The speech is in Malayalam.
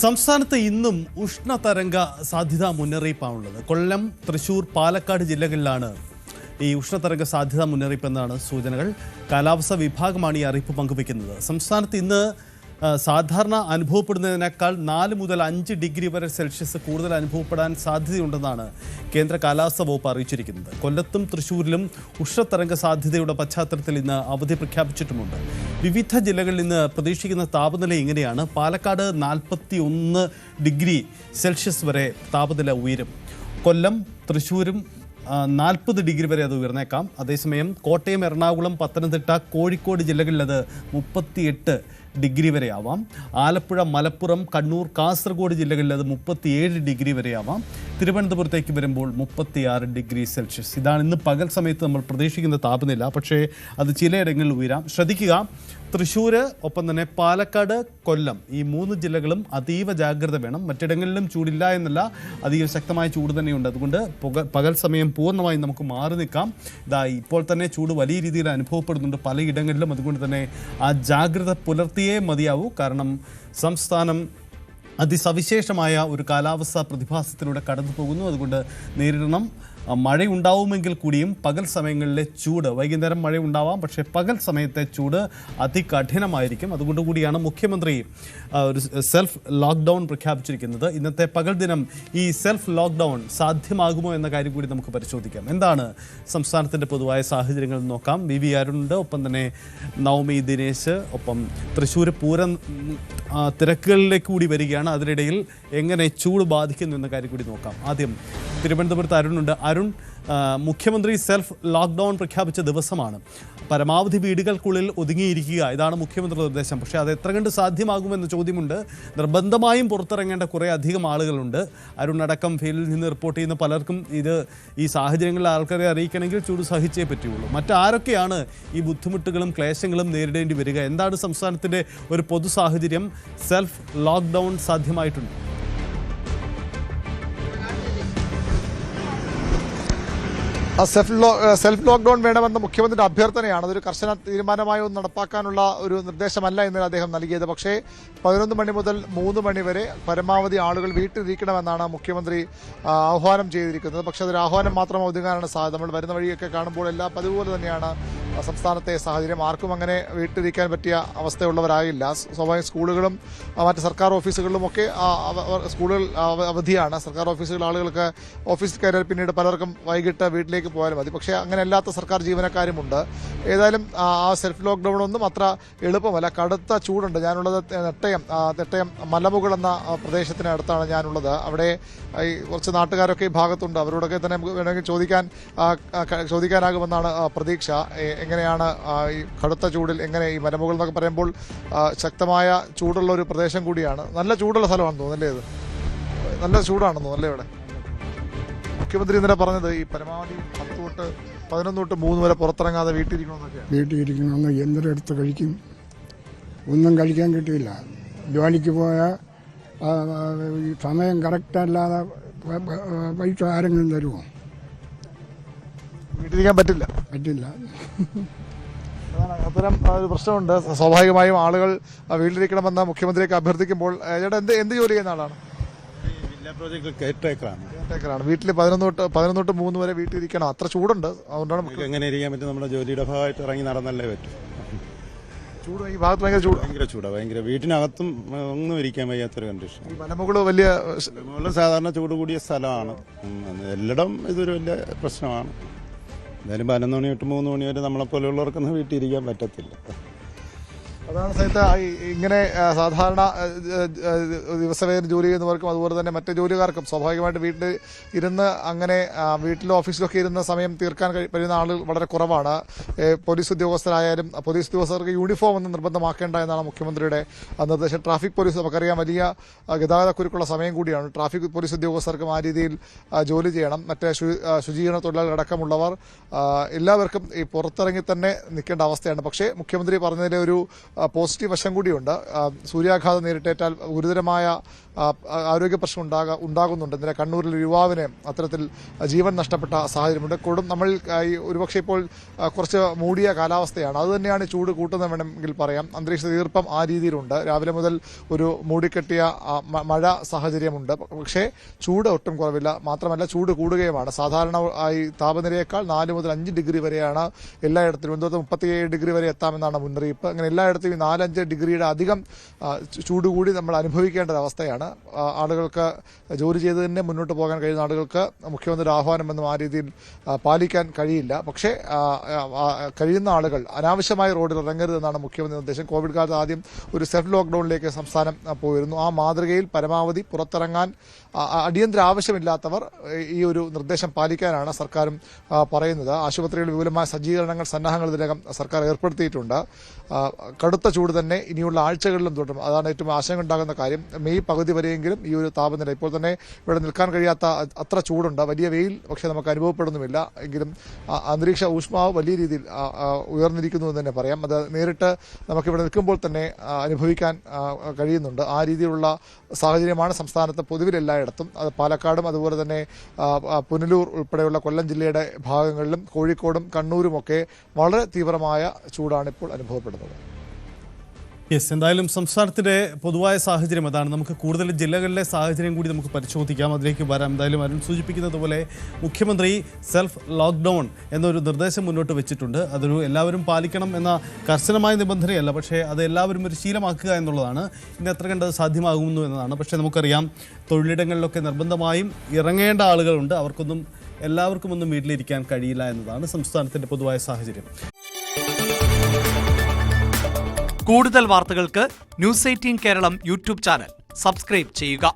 സംസ്ഥാനത്ത് ഇന്നും ഉഷ്ണതരംഗ സാധ്യതാ മുന്നറിയിപ്പാണുള്ളത്. കൊല്ലം, തൃശൂർ, പാലക്കാട് ജില്ലകളിലാണ് ഈ ഉഷ്ണതരംഗ സാധ്യതാ മുന്നറിയിപ്പ് എന്നാണ് സൂചനകൾ. കാലാവസ്ഥാ വിഭാഗമാണ് ഈ അറിയിപ്പ് പങ്കുവയ്ക്കുന്നത്. സംസ്ഥാനത്ത് ഇന്ന് സാധാരണ അനുഭവപ്പെടുന്നതിനേക്കാൾ 4 മുതൽ 5 ഡിഗ്രി വരെ സെൽഷ്യസ് കൂടുതൽ അനുഭവപ്പെടാൻ സാധ്യതയുണ്ടെന്നാണ് കേന്ദ്ര കാലാവസ്ഥാ വകുപ്പ് അറിയിച്ചിരിക്കുന്നത്. കൊല്ലത്തും തൃശ്ശൂരിലും ഉഷ്ണതരംഗ സാധ്യതയുടെ പശ്ചാത്തലത്തിൽ ഇന്ന് അവധി പ്രഖ്യാപിച്ചിട്ടുമുണ്ട്. വിവിധ ജില്ലകളിൽ ഇന്ന് പ്രതീക്ഷിക്കുന്ന താപനില ഇങ്ങനെയാണ്. പാലക്കാട് 41 ഡിഗ്രി സെൽഷ്യസ് വരെ താപനില ഉയരും. കൊല്ലം, തൃശ്ശൂരും 40 ഡിഗ്രി വരെ അത് ഉയർന്നേക്കാം. അതേസമയം കോട്ടയം, എറണാകുളം, പത്തനംതിട്ട, കോഴിക്കോട് ജില്ലകളിൽ അത് 38 ഡിഗ്രി വരെ ആവാം. ആലപ്പുഴ, മലപ്പുറം, കണ്ണൂർ, കാസർഗോഡ് ജില്ലകളിൽ അത് 37 ഡിഗ്രി വരെ ആവാം. തിരുവനന്തപുരത്തേക്ക് വരുമ്പോൾ 36 ഡിഗ്രി സെൽഷ്യസ്. ഇതാണ് ഇന്ന് പകൽ സമയത്ത് നമ്മൾ പ്രതീക്ഷിക്കുന്ന താപനില. പക്ഷേ അത് ചിലയിടങ്ങളിൽ ഉയരാം. ശ്രദ്ധിക്കുക, തൃശ്ശൂർ, ഒപ്പം തന്നെ പാലക്കാട്, കൊല്ലം, ഈ 3 ജില്ലകളും അതീവ ജാഗ്രത വേണം. മറ്റിടങ്ങളിലും ചൂടില്ല എന്നല്ല, അതീവ ശക്തമായ ചൂട് തന്നെയുണ്ട്. അതുകൊണ്ട് പകൽ സമയം പൂർണ്ണമായും നമുക്ക് മാറി നിൽക്കാം. ഇപ്പോൾ തന്നെ ചൂട് വലിയ രീതിയിൽ അനുഭവപ്പെടുന്നുണ്ട് പലയിടങ്ങളിലും. അതുകൊണ്ട് തന്നെ ആ ജാഗ്രത പുലർത്തിയേ മതിയാവൂ. കാരണം സംസ്ഥാനം അതിസവിശേഷമായ ഒരു കാലാവസ്ഥാ പ്രതിഭാസത്തിലൂടെ കടന്നു പോകുന്നു. അതുകൊണ്ട് നേരിടണം. മഴയുണ്ടാവുമെങ്കിൽ കൂടിയും പകൽ സമയങ്ങളിലെ ചൂട്, വൈകുന്നേരം മഴ ഉണ്ടാവാം, പക്ഷേ പകൽ സമയത്തെ ചൂട് അതികഠിനമായിരിക്കും. അതുകൊണ്ട് കൂടിയാണ് മുഖ്യമന്ത്രി ഒരു സെൽഫ് ലോക്ക്ഡൗൺ പ്രഖ്യാപിച്ചിരിക്കുന്നത്. ഇന്നത്തെ പകൽ ദിനം ഈ സെൽഫ് ലോക്ക്ഡൗൺ സാധ്യമാകുമോ എന്ന കാര്യം കൂടി നമുക്ക് പരിശോധിക്കാം. എന്താണ് സംസ്ഥാനത്തിൻ്റെ പൊതുവായ സാഹചര്യങ്ങൾ നോക്കാം. വി അരുണുണ്ട്, ഒപ്പം തന്നെ നവമി ദിനേശ്, ഒപ്പം തൃശ്ശൂർ പൂരം തിരക്കുകളിലേക്ക് കൂടി വരികയാണ്. അതിനിടയിൽ എങ്ങനെ ചൂട് ബാധിക്കുന്നു എന്ന കാര്യം കൂടി നോക്കാം. ആദ്യം തിരുവനന്തപുരത്ത് അരുണുണ്ട്. അരുൺ, മുഖ്യമന്ത്രി സെൽഫ് ലോക്ക്ഡൗൺ പ്രഖ്യാപിച്ച ദിവസമാണ്. പരമാവധി വീടുകൾക്കുള്ളിൽ ഒതുങ്ങിയിരിക്കുക, ഇതാണ് മുഖ്യമന്ത്രി നിർദ്ദേശം. പക്ഷേ അത് എത്ര കണ്ട് സാധ്യമാകുമെന്ന ചോദ്യമുണ്ട്. നിർബന്ധമായും പുറത്തിറങ്ങേണ്ട കുറേ അധികം ആളുകളുണ്ട്. അരുൺ അടക്കം ഫീൽഡിൽ നിന്ന് റിപ്പോർട്ട് ചെയ്യുന്ന പലർക്കും ഈ സാഹചര്യങ്ങളിൽ ആൾക്കാരെ അറിയിക്കണമെങ്കിൽ ചൂട് സഹിച്ചേ പറ്റുള്ളൂ. മറ്റാരൊക്കെയാണ് ഈ ബുദ്ധിമുട്ടുകളും ക്ലേശങ്ങളും നേരിടേണ്ടി വരിക? എന്താണ് സംസ്ഥാനത്തിൻ്റെ ഒരു പൊതു സാഹചര്യം? സെൽഫ് ലോക്ക്ഡൗൺ സാധ്യമായിട്ടുണ്ട്? സെൽഫ് ലോക്ക്ഡൌൺ വേണമെന്ന മുഖ്യമന്ത്രിയുടെ അഭ്യർത്ഥനയാണ്. അതൊരു കർശന തീരുമാനമായി നടപ്പാക്കാനുള്ള ഒരു നിർദ്ദേശമല്ല ഇന്നലെ അദ്ദേഹം നൽകിയത്. പക്ഷേ 11 മണി മുതൽ 3 മണി വരെ പരമാവധി ആളുകൾ വീട്ടിലിരിക്കണമെന്നാണ് മുഖ്യമന്ത്രി ആഹ്വാനം ചെയ്തിരിക്കുന്നത്. പക്ഷേ അതൊരു ആഹ്വാനം മാത്രം ഒതുങ്ങാനാണ് സാധ്യത. നമ്മൾ വരുന്ന വഴിയൊക്കെ കാണുമ്പോൾ എല്ലാ പതിവുപോലെ തന്നെയാണ് സംസ്ഥാനത്തെ സാഹചര്യം. ആർക്കും അങ്ങനെ വീട്ടിലിരിക്കാൻ പറ്റിയ അവസ്ഥയുള്ളവരാകില്ല. സ്വാഭാവിക സ്കൂളുകളും മറ്റ് സർക്കാർ ഓഫീസുകളിലുമൊക്കെ സ്കൂളുകൾ അവധിയാണ്. സർക്കാർ ഓഫീസുകൾ ആളുകൾക്ക് ഓഫീസിൽ കയറിയാൽ പിന്നീട് പലർക്കും വൈകിട്ട് വീട്ടിലേക്ക് പോയാലും മതി. പക്ഷേ അങ്ങനെ അല്ലാത്ത സർക്കാർ ജീവനക്കാരുമുണ്ട്. ഏതായാലും ആ സെൽഫ് ലോക്ക്ഡൗൺ ഒന്നും അത്ര എളുപ്പമല്ല. കടുത്ത ചൂടുണ്ട്. ഞാനുള്ളത് നെട്ടയം മലമുകൾ എന്ന പ്രദേശത്തിനടുത്താണ് ഞാനുള്ളത്. അവിടെ ഈ കുറച്ച് നാട്ടുകാരൊക്കെ ഈ ഭാഗത്തുണ്ട്. അവരോടൊക്കെ തന്നെ വേണമെങ്കിൽ ചോദിക്കാനാകുമെന്നാണ് പ്രതീക്ഷ. എങ്ങനെയാണ് ഈ കടുത്ത ചൂടിൽ എങ്ങനെ ഈ മലമുകൾ എന്നൊക്കെ പറയുമ്പോൾ ശക്തമായ ചൂടുള്ള ഒരു പ്രദേശം കൂടിയാണ്. നല്ല ചൂടുള്ള സ്ഥലമാണെന്ന് തോന്നുന്നല്ലേ? ഇത് നല്ല ചൂടാണെന്ന് തോന്നുന്നല്ലേ ഇവിടെ? മുഖ്യമന്ത്രി ഇന്നലെ പറഞ്ഞത് ഈ പരമാവധി 10 തൊട്ട് 11 തൊട്ട് 3 വരെ പുറത്തിറങ്ങാതെ വീട്ടിലിരിക്കണമെന്ന് എന്തൊരെടുത്ത് കഴിക്കും? ഒന്നും കഴിക്കാൻ കിട്ടിയില്ല. ജോലിക്ക് പോയാൽ സമയം കറക്റ്റല്ലാതെ പൈസ ആരെങ്കിലും തരുമോ? വീട്ടിലിരിക്കാൻ പറ്റില്ല. അത്തരം ഒരു പ്രശ്നമുണ്ട്. സ്വാഭാവികമായും ആളുകൾ വീട്ടിലിരിക്കണമെന്ന് മുഖ്യമന്ത്രിയൊക്കെ അഭ്യർത്ഥിക്കുമ്പോൾ ചേട്ടാ എന്ത് ജോലി ചെയ്യുന്ന ആളാണ്? വീട്ടിൽ 11 തൊട്ട് 3 വരെ വീട്ടിലിരിക്കണം. അത്ര ചൂടുണ്ട്. അതുകൊണ്ടാണ് എങ്ങനെ ഇരിക്കാൻ പറ്റും? നമ്മുടെ ജോലിയുടെ ഭാഗമായിട്ട് ഇറങ്ങി നടന്നല്ലേ പറ്റും. ചൂട് ഈ ഭാഗത്ത് ഭയങ്കര ചൂടാണ്. വീട്ടിനകത്തും ഒന്നും ഇരിക്കാൻ വയ്യാത്തൊരു കണ്ടീഷൻ. മലമുകള് വലിയ സാധാരണ ചൂട് കൂടിയ സ്ഥലമാണ്. എല്ലായിടം ഇതൊരു വലിയ പ്രശ്നമാണ്. എന്തായാലും 11 മണി തൊട്ട് 3 മണി വരെ നമ്മളെപ്പോലെയുള്ളവർക്കൊന്നും വീട്ടിലിരിക്കാൻ പറ്റത്തില്ല. അതാണ് സഹിത ഇങ്ങനെ സാധാരണ ദിവസവേദന ജോലി ചെയ്യുന്നവർക്കും അതുപോലെ തന്നെ മറ്റ് ജോലിക്കാർക്കും സ്വാഭാവികമായിട്ട് വീട്ടിൽ ഇരുന്ന് അങ്ങനെ വീട്ടിലോ ഓഫീസിലൊക്കെ ഇരുന്ന് സമയം തീർക്കാൻ കഴിയുന്ന ആളുകൾ വളരെ കുറവാണ്. പോലീസ് ഉദ്യോഗസ്ഥരായാലും പോലീസ് ഉദ്യോഗസ്ഥർക്ക് യൂണിഫോം ഒന്നും നിർബന്ധമാക്കേണ്ട എന്നാണ് മുഖ്യമന്ത്രിയുടെ നിർദ്ദേശം. ട്രാഫിക് പോലീസ് നമുക്കറിയാം വലിയ ഗതാഗതക്കുരുക്കുള്ള സമയം കൂടിയാണ്. ട്രാഫിക് പോലീസ് ഉദ്യോഗസ്ഥർക്കും ആ രീതിയിൽ ജോലി ചെയ്യണം. മറ്റ് ശുചീകരണ തൊഴിലാളികളടക്കമുള്ളവർ എല്ലാവർക്കും ഈ പുറത്തിറങ്ങി തന്നെ നിൽക്കേണ്ട അവസ്ഥയാണ്. പക്ഷേ മുഖ്യമന്ത്രി പറഞ്ഞതിലെ ഒരു പോസിറ്റീവ് വശം കൂടിയുണ്ട്. സൂര്യാഘാതം നേരിട്ടേറ്റാൽ ഗുരുതരമായ ആരോഗ്യ പ്രശ്നം ഉണ്ടാകുന്നുണ്ട്. ഇന്നലെ കണ്ണൂരിൽ ഒരു യുവാവിന് അത്തരത്തിൽ ജീവൻ നഷ്ടപ്പെട്ട സാഹചര്യമുണ്ട്. നമ്മൾ ഒരുപക്ഷെ ഇപ്പോൾ കുറച്ച് മൂടിയ കാലാവസ്ഥയാണ്, അതുതന്നെയാണ് ചൂട് കൂട്ടുന്നത് വേണമെങ്കിൽ പറയാം. അന്തരീക്ഷ ഈർപ്പം ആ രീതിയിലുണ്ട്. രാവിലെ മുതൽ ഒരു മൂടിക്കെട്ടിയ മഴ സാഹചര്യമുണ്ട്. പക്ഷേ ചൂട് ഒട്ടും കുറവില്ല. മാത്രമല്ല ചൂട് കൂടുകയുമാണ്. സാധാരണ താപനിലയേക്കാൾ 4 മുതൽ 5 ഡിഗ്രി വരെയാണ് എല്ലായിടത്തും. തിരുവനന്തപുരത്ത് 37 ഡിഗ്രി വരെ എത്താമെന്നാണ് മുന്നറിയിപ്പ്. അങ്ങനെ എല്ലായിടത്തും 4-5 ഡിഗ്രിയുടെ അധികം ചൂട് കൂടി നമ്മൾ അനുഭവിക്കേണ്ട ഒരവസ്ഥയാണ്. ആളുകൾക്ക് ജോലി ചെയ്ത് തന്നെ മുന്നോട്ട് പോകാൻ കഴിയുന്ന ആളുകൾക്ക് മുഖ്യമന്ത്രിയുടെ ആഹ്വാനമെന്നും ആ രീതിയിൽ പാലിക്കാൻ കഴിയില്ല. പക്ഷേ കഴിയുന്ന ആളുകൾ അനാവശ്യമായി റോഡിൽ ഇറങ്ങരുതെന്നാണ് മുഖ്യമന്ത്രി നിർദ്ദേശം. കോവിഡ് കാലത്ത് ആദ്യം ഒരു സെൽഫ് ലോക്ക്ഡൌണിലേക്ക് സംസ്ഥാനം പോയിരുന്നു. ആ മാതൃകയിൽ പരമാവധി പുറത്തിറങ്ങാൻ അടിയന്തര ആവശ്യമില്ലാത്തവർ ഈ ഒരു നിർദ്ദേശം പാലിക്കാനാണ് സർക്കാരും പറയുന്നത്. ആശുപത്രികളിൽ വിപുലമായ സജ്ജീകരണങ്ങൾ, സന്നാഹങ്ങൾ ഇതിനകം സർക്കാർ ഏർപ്പെടുത്തിയിട്ടുണ്ട്. കടുത്ത ചൂട് തന്നെ ഇനിയുള്ള ആഴ്ചകളിലും തുടരും. അതാണ് ഏറ്റവും ആശങ്ക ഉണ്ടാകുന്ന കാര്യം. മെയ് പകുതി വരെയെങ്കിലും ഈ ഒരു താപനില, ഇപ്പോൾ തന്നെ ഇവിടെ നിൽക്കാൻ കഴിയാത്ത അത്ര ചൂടുണ്ട്. വലിയ വെയിൽ പക്ഷേ നമുക്ക് അനുഭവപ്പെടുന്നുമില്ല. എങ്കിലും അന്തരീക്ഷ ഊഷ്മാവ് വലിയ രീതിയിൽ ഉയർന്നിരിക്കുന്നു എന്ന് തന്നെ പറയാം. അത് നേരിട്ട് നമുക്കിവിടെ നിൽക്കുമ്പോൾ തന്നെ അനുഭവിക്കാൻ കഴിയുന്നുണ്ട്. ആ രീതിയിലുള്ള സാഹചര്യമാണ് സംസ്ഥാനത്ത് പൊതുവിൽ എല്ലായിടത്തും. അത് പാലക്കാടും അതുപോലെ തന്നെ പുനലൂർ ഉൾപ്പെടെയുള്ള കൊല്ലം ജില്ലയുടെ ഭാഗങ്ങളിലും കോഴിക്കോടും കണ്ണൂരുമൊക്കെ വളരെ തീവ്രമായ ചൂടാണ് ഇപ്പോൾ അനുഭവപ്പെടുന്നത്. യെസ്, എന്തായാലും സംസ്ഥാനത്തിന്റെ പൊതുവായ സാഹചര്യം അതാണ്. നമുക്ക് കൂടുതൽ ജില്ലകളിലെ സാഹചര്യം കൂടി നമുക്ക് പരിശോധിക്കാം, അതിലേക്ക് വരാം. എന്തായാലും അരുൺ സൂചിപ്പിക്കുന്നത് പോലെ മുഖ്യമന്ത്രി സെൽഫ് ലോക്ക്ഡൗൺ എന്നൊരു നിർദ്ദേശം മുന്നോട്ട് വെച്ചിട്ടുണ്ട്. അതൊരു എല്ലാവരും പാലിക്കണം എന്ന കർശനമായ നിബന്ധനയല്ല, പക്ഷേ അത് എല്ലാവരും ഒരു ശീലമാക്കുക എന്നുള്ളതാണ്. ഇനി എത്ര കണ്ട് സാധ്യമാകുന്നു എന്നതാണ്. പക്ഷേ നമുക്കറിയാം, തൊഴിലിടങ്ങളിലൊക്കെ നിർബന്ധമായും ഇറങ്ങേണ്ട ആളുകളുണ്ട്. എല്ലാവർക്കും ഒന്നും വീട്ടിലിരിക്കാൻ കഴിയില്ല എന്നതാണ് സംസ്ഥാനത്തിന്റെ പൊതുവായ സാഹചര്യം. കൂടുതൽ വാർത്തകൾക്ക് news 18 Keralam YouTube channel subscribe ചെയ്യുക.